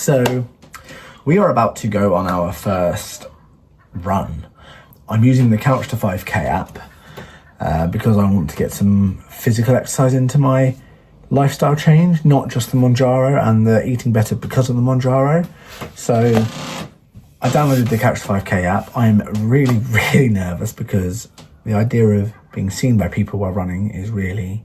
So we are about to go on our first run. I'm using the Couch to 5K app because I want to get some physical exercise into my lifestyle change, not just the Monjaro and the eating better because of the Monjaro. So I downloaded the Couch to 5K app. I'm really nervous because the idea of being seen by people while running is really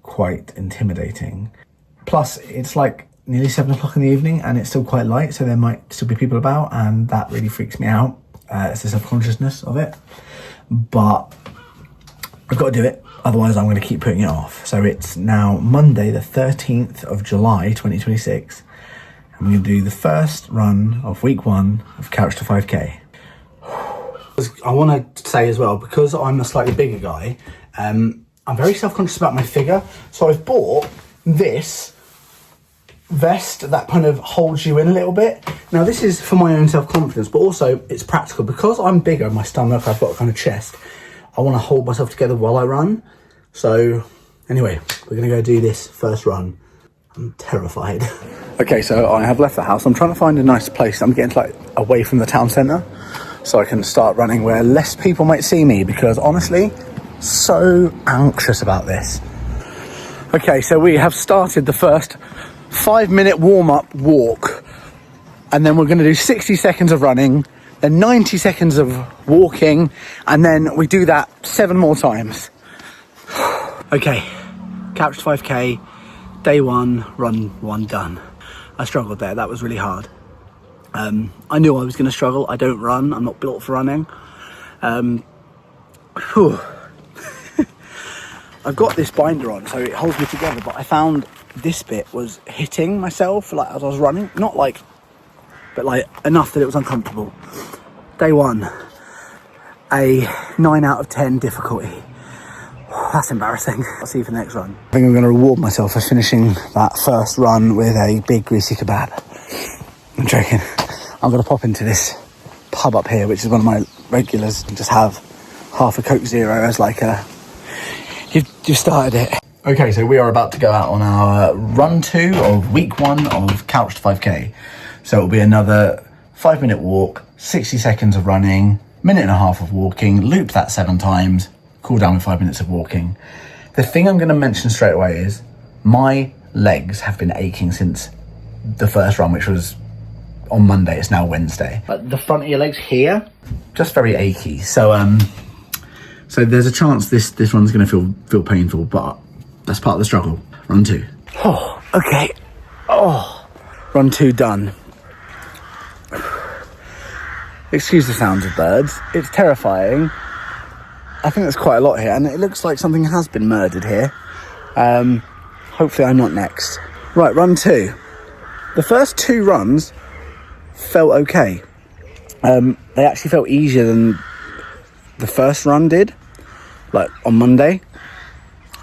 quite intimidating. Plus, it's like nearly 7 o'clock in the evening and it's still quite light, so there might still be people about, and that really freaks me out. It's the self-consciousness of it, but I've got to do it, otherwise I'm going to keep putting it off. So it's now Monday the 13th of July 2026. I'm going to do the first run of week 1 of Couch to 5K. I want to say as well, because I'm a slightly bigger guy, I'm very self-conscious about my figure, so I've bought this vest that kind of holds you in a little bit. Now this is for my own self-confidence, but also it's practical because I'm bigger, my stomach, I've got a kind of chest, I want to hold myself together while I run. So anyway, we're gonna go do this first run. I'm terrified. Okay, so I have left the house. I'm trying to find a nice place. I'm getting like away from the town centre so I can start running where less people might see me, because honestly, so anxious about this. Okay, so we have started the first 5-minute warm-up walk, and then we're going to do 60 seconds of running, then 90 seconds of walking, and then we do that 7 more times. Okay, Couch 5K, day 1, run 1 done. I struggled there, that was really hard. I knew I was going to struggle. I don't run, I'm not built for running. I've got this binder on, so it holds me together, but I found this bit was hitting myself like as I was running, not like, but like enough that it was uncomfortable. Day 1, a 9 out of 10 difficulty. That's embarrassing. I'll see you for the next run. I think I'm going to reward myself for finishing that first run with a big greasy kebab. I'm joking. I'm going to pop into this pub up here, which is one of my regulars, and just have half a Coke Zero as like a, you've started it. Okay, so we are about to go out on our run 2 of week 1 of Couch to 5K. So it'll be another 5-minute walk, 60 seconds of running, 1.5 minutes of walking, loop that 7 times, cool down with 5 minutes of walking. The thing I'm going to mention straight away is my legs have been aching since the first run, which was on Monday. It's now Wednesday. But the front of your legs here, just very achy. So so there's a chance this run's going to feel painful, but that's part of the struggle. Run 2. Oh, okay. Oh, run 2 done. Excuse the sounds of birds. It's terrifying. I think there's quite a lot here, and it looks like something has been murdered here. Hopefully I'm not next. Right, run 2. The first 2 runs felt okay. They actually felt easier than the first run did, like on Monday.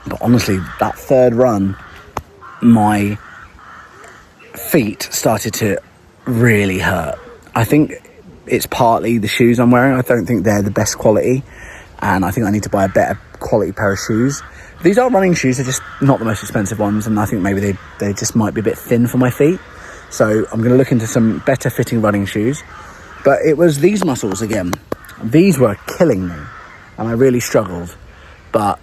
But honestly, that 3rd run, my feet started to really hurt. I think it's partly the shoes I'm wearing. I don't think they're the best quality, and I think I need to buy a better quality pair of shoes. These are running shoes, they're just not the most expensive ones, and I think maybe they just might be a bit thin for my feet. So I'm going to look into some better fitting running shoes. But it was these muscles again. These were killing me, and I really struggled. But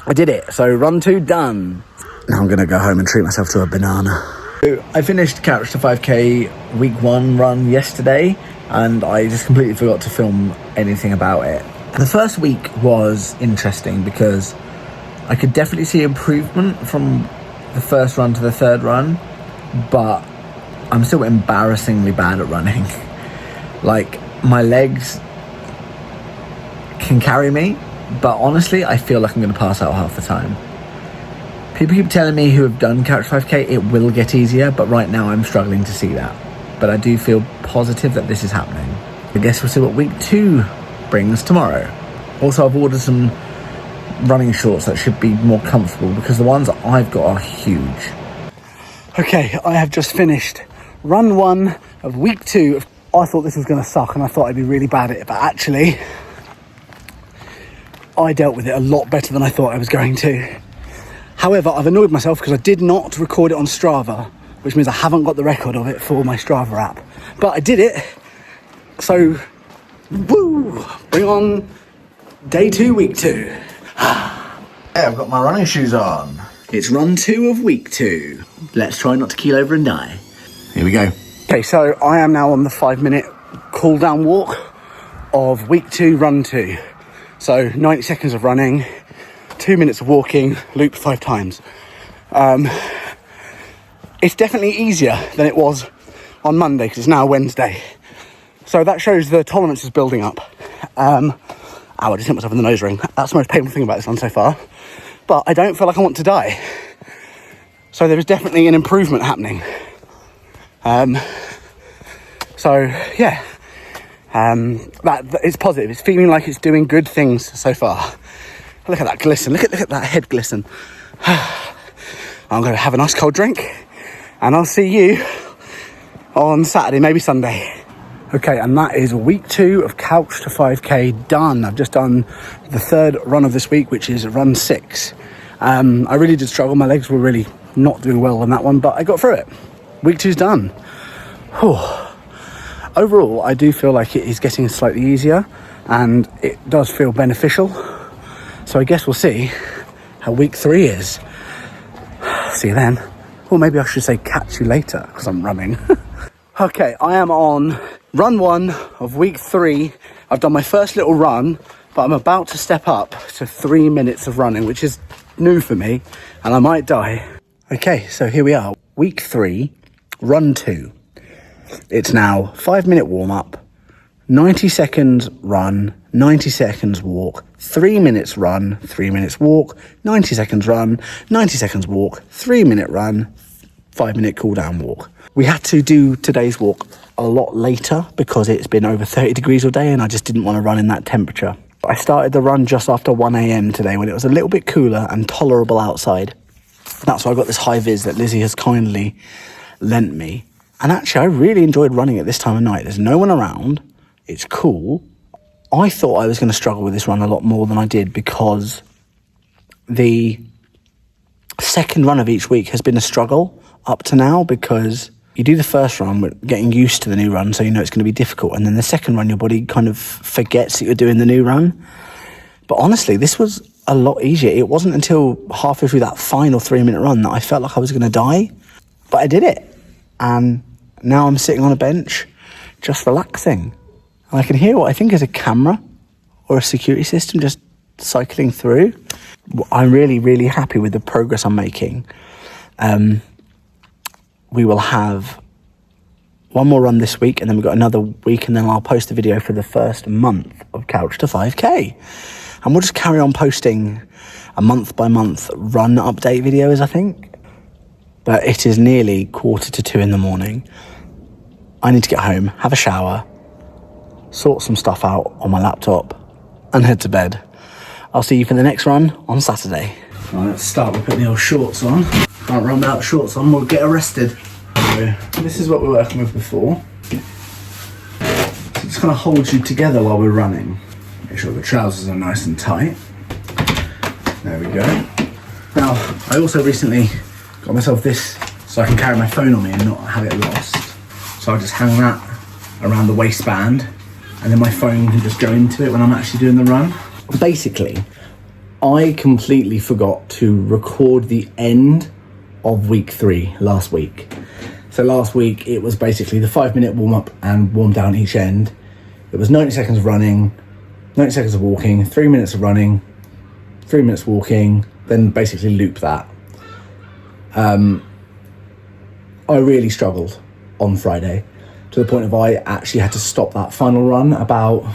I did it. So run 2 done. Now I'm going to go home and treat myself to a banana. So I finished Couch to 5K week 1 run yesterday, and I just completely forgot to film anything about it. The first week was interesting because I could definitely see improvement from the first run to the 3rd run, but I'm still embarrassingly bad at running. Like, my legs can carry me, but honestly, I feel like I'm going to pass out half the time. People keep telling me who have done Couch 5K, it will get easier, but right now I'm struggling to see that. But I do feel positive that this is happening. I guess we'll see what week 2 brings tomorrow. Also, I've ordered some running shorts that should be more comfortable because the ones I've got are huge. Okay, I have just finished run 1 of week 2. I thought this was going to suck and I thought I'd be really bad at it, but actually I dealt with it a lot better than I thought I was going to. However, I've annoyed myself because I did not record it on Strava, which means I haven't got the record of it for my Strava app. But I did it, so woo! Bring on day 2, week 2. Yeah, I've got my running shoes on. It's run 2 of week 2. Let's try not to keel over and die. Here we go. Okay, so I am now on the 5-minute cool down walk of week 2, run 2. So 90 seconds of running, 2 minutes of walking, loop 5 times. It's definitely easier than it was on Monday because it's now Wednesday. So that shows the tolerance is building up. Ow, I just hit myself in the nose ring. That's the most painful thing about this one so far. But I don't feel like I want to die. So there is definitely an improvement happening. So yeah, that it's positive. It's feeling like it's doing good things so far. Look at that glisten. Look at that head glisten. I'm going to have a nice cold drink, and I'll see you on Saturday, maybe Sunday. Okay, and that is week 2 of Couch to 5K done. I've just done the 3rd run of this week, which is run 6. I really did struggle. My legs were really not doing well on that one, but I got through it. Week 2's done. Whew. Overall, I do feel like it is getting slightly easier, and it does feel beneficial. So I guess we'll see how week 3 is. See you then. Or maybe I should say catch you later, because I'm running. Okay, I am on run 1 of week 3. I've done my first little run, but I'm about to step up to 3 minutes of running, which is new for me, and I might die. Okay, so here we are. Week 3, run 2. It's now 5-minute warm-up, 90 seconds run, 90 seconds walk, 3 minutes run, 3 minutes walk, 90 seconds run, 90 seconds walk, 3-minute run, 5-minute cool down walk. We had to do today's walk a lot later because it's been over 30 degrees all day and I just didn't want to run in that temperature. I started the run just after 1 a.m. today when it was a little bit cooler and tolerable outside. That's why I got this high vis that Lizzie has kindly lent me. And actually, I really enjoyed running at this time of night. There's no one around. It's cool. I thought I was going to struggle with this run a lot more than I did because the second run of each week has been a struggle up to now, because you do the first run with getting used to the new run, so you know it's going to be difficult. And then the second run, your body kind of forgets that you're doing the new run. But honestly, this was a lot easier. It wasn't until halfway through that final 3-minute run that I felt like I was going to die. But I did it. And now I'm sitting on a bench, just relaxing. And I can hear what I think is a camera or a security system just cycling through. I'm really, really happy with the progress I'm making. We will have one more run this week, and then we've got another week, and then I'll post a video for the first month of Couch to 5K. And we'll just carry on posting a month-by-month run update videos, I think. But it is nearly 1:45 in the morning. I need to get home, have a shower, sort some stuff out on my laptop, and head to bed. I'll see you for the next run on Saturday. Right, let's start with putting the old shorts on. Can't run without shorts on, we'll get arrested. So, this is what we're working with before. So it just kind of holds you together while we're running. Make sure the trousers are nice and tight. There we go. Now, I also recently got myself this so I can carry my phone on me and not have it lost. So I'll just hang that around the waistband, and then my phone can just go into it when I'm actually doing the run. Basically, I completely forgot to record the end of week 3 last week. So last week it was basically the 5-minute warm up and warm down each end. It was 90 seconds of running, 90 seconds of walking, 3 minutes of running, 3 minutes walking, then basically loop that. I really struggled on Friday to the point of I actually had to stop that final run about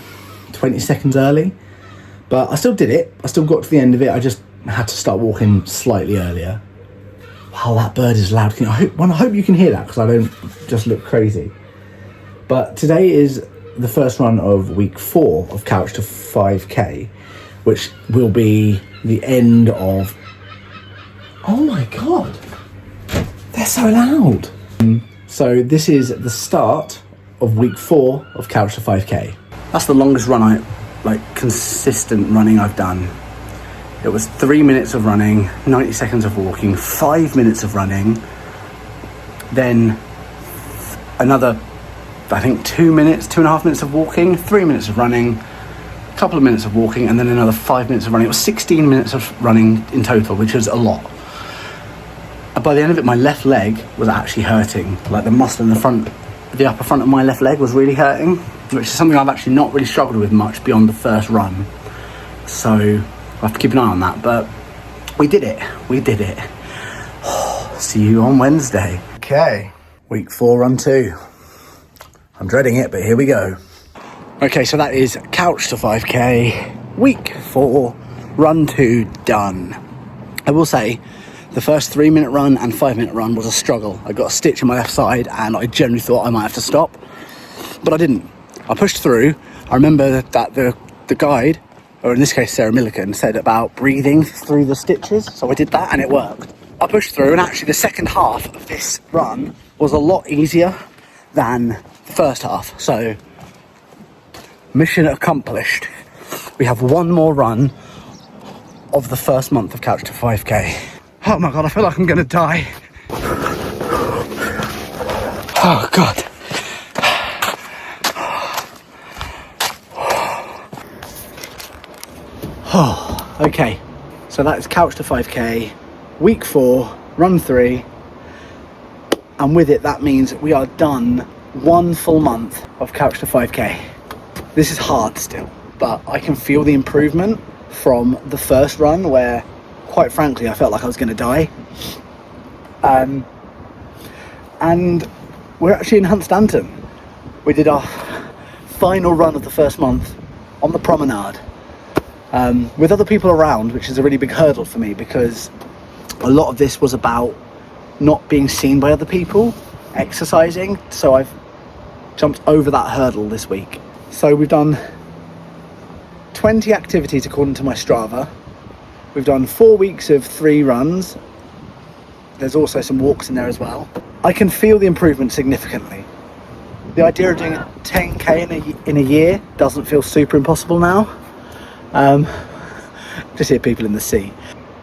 20 seconds early. But I still did it. I still got to the end of it. I just had to start walking slightly earlier. Wow, that bird is loud. I hope you can hear that because I don't just look crazy. But today is the first run of week 4 of Couch to 5K, which will be the end of... Oh my God, they're so loud. So this is the start of week 4 of Couch to 5K. That's the longest run consistent running I've done. It was 3 minutes of running, 90 seconds of walking, 5 minutes of running, then another, I think 2.5 minutes of walking, 3 minutes of running, a couple of minutes of walking, and then another 5 minutes of running. It was 16 minutes of running in total, which was a lot. By the end of it, my left leg was actually hurting. Like the muscle in the upper front of my left leg was really hurting, which is something I've actually not really struggled with much beyond the first run. So I have to keep an eye on that, but we did it. See you on Wednesday. Okay, week 4, run 2. I'm dreading it, but here we go. Okay, so that is couch to 5k, week 4, run 2 done. I will say, the first 3-minute run and 5-minute run was a struggle. I got a stitch in my left side and I generally thought I might have to stop, but I didn't. I pushed through. I remember that the guide, or in this case Sarah Millican, said about breathing through the stitches, so I did that and it worked. I pushed through, and actually the second half of this run was a lot easier than the first half, so mission accomplished. We have one more run of the first month of couch to 5k. Oh my god, I feel like I'm gonna die. Oh god. Oh, okay, so that is couch to 5k, week 4, run 3, and with it that means we are done 1 full month of couch to 5k. This is hard still, but I can feel the improvement from the first run where, quite frankly, I felt like I was going to die. And we're actually in Hunstanton. We did our final run of the first month on the promenade with other people around, which is a really big hurdle for me because a lot of this was about not being seen by other people exercising. So I've jumped over that hurdle this week. So we've done 20 activities according to my Strava. We've done 4 weeks of 3 runs. There's also some walks in there as well. I can feel the improvement significantly. The idea of doing 10k in a year doesn't feel super impossible now. Just hear people in the sea.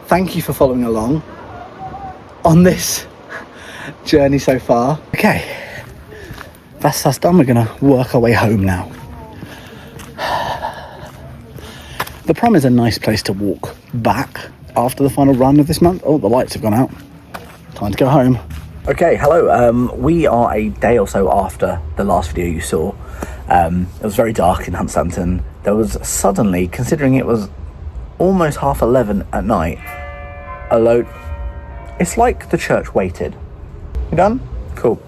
Thank you for following along on this journey so far. Okay, that's us done. We're gonna work our way home now. The prom is a nice place to walk back after the final run of this month. Oh, the lights have gone out. Time to go home. Okay, hello. We are a day or so after the last video you saw. It was very dark in Hunstanton. There was suddenly, considering it was almost 11:30 at night, a load. It's like the church waited. You done? Cool.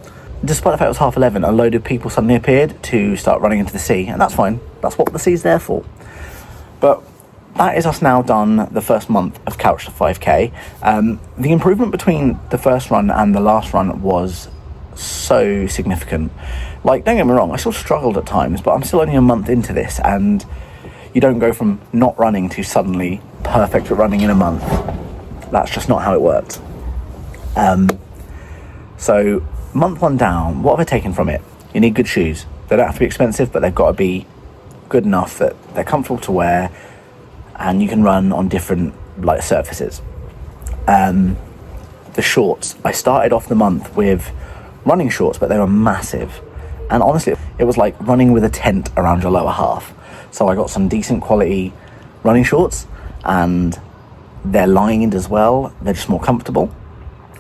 Despite the fact it was 11:30, a load of people suddenly appeared to start running into the sea, and that's fine. That's what the sea's there for. But that is us now done the first month of couch to 5k. The improvement between the first run and the last run was so significant. Like, don't get me wrong, I still struggled at times, but I'm still only a month into this, and you don't go from not running to suddenly perfect at running in a month. That's just not how it works. So month 1 down, what have I taken from it? You need good shoes. They don't have to be expensive, but they've got to be good enough that they're comfortable to wear and you can run on different like surfaces. The shorts, I started off the month with running shorts, but they were massive, and honestly it was like running with a tent around your lower half. So I got some decent quality running shorts, and they're lined as well, they're just more comfortable,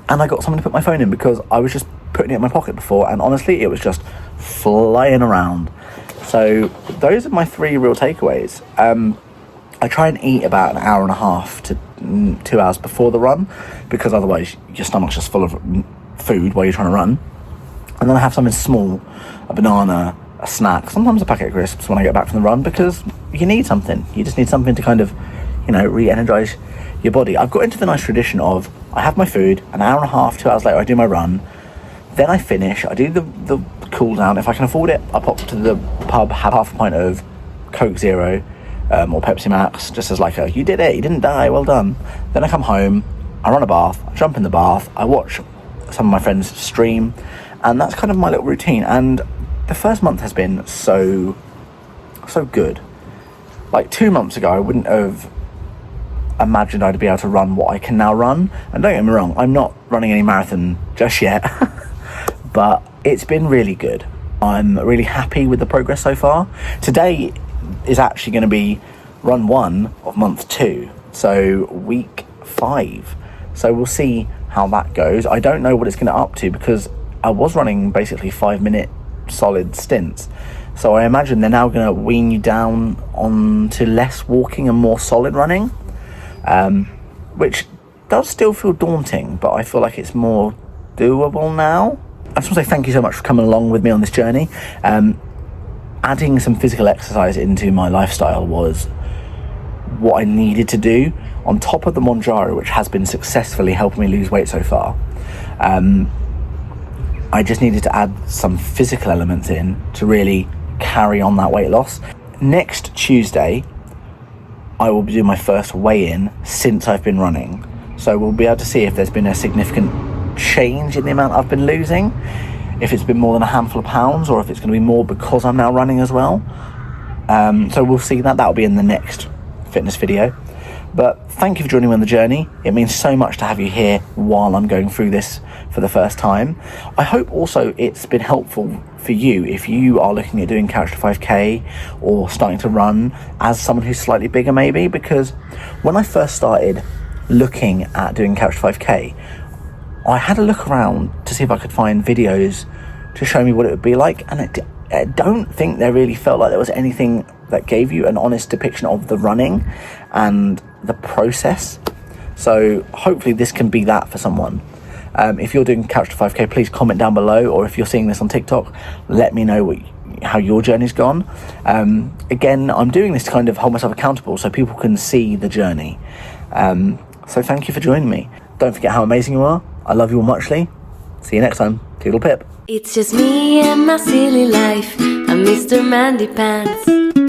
and I got something to put my phone in because I was just putting it in my pocket before, and honestly it was just flying around. So those are my 3 real takeaways. I try and eat about 1.5 to 2 hours before the run, because otherwise your stomach's just full of food while you're trying to run. And then I have something small, a banana, a snack, sometimes a packet of crisps when I get back from the run, because you need something. You just need something to kind of, you know, re-energize your body. I've got into the nice tradition of, I have my food, 1.5, 2 hours later I do my run, then I finish, I do the cool down. If I can afford it, I pop to the pub, have half a pint of Coke Zero, or Pepsi Max, just as like a, you did it, you didn't die, well done. Then I come home, I run a bath, I jump in the bath, I watch some of my friends stream, and that's kind of my little routine. And the first month has been so good. Like 2 months ago, I wouldn't have imagined I'd be able to run what I can now run. And don't get me wrong, I'm not running any marathon just yet. but it's been really good. I'm really happy with the progress so far. Today is actually going to be run 1 of month 2, so week 5. So we'll see how that goes. I don't know what it's going to up to because I was running basically 5-minute solid stints. So I imagine they're now going to wean you down onto less walking and more solid running, which does still feel daunting, but I feel like it's more doable now. I just want to say thank you so much for coming along with me on this journey. Adding some physical exercise into my lifestyle was what I needed to do, on top of the Montage, which has been successfully helping me lose weight so far. I just needed to add some physical elements in to really carry on that weight loss. Next Tuesday, I will be doing my first weigh-in since I've been running. So we'll be able to see if there's been a significant change in the amount I've been losing, if it's been more than a handful of pounds, or if it's going to be more because I'm now running as well. So we'll see that. That'll be in the next fitness video. But thank you for joining me on the journey. It means so much to have you here while I'm going through this for the first time. I hope also it's been helpful for you if you are looking at doing Couch to 5k or starting to run as someone who's slightly bigger maybe, because when I first started looking at doing Couch to 5k, I had a look around to see if I could find videos to show me what it would be like, and I don't think there really felt like there was anything that gave you an honest depiction of the running and the process. So hopefully this can be that for someone. If you're doing Couch to 5k, please comment down below, or if you're seeing this on TikTok, let me know how your journey's gone. Again, I'm doing this to kind of hold myself accountable so people can see the journey. So thank you for joining me. Don't forget how amazing you are. I love you all muchly. See you next time. Toodle pip. It's just me and my silly life. I'm Mr. Mandy Pants.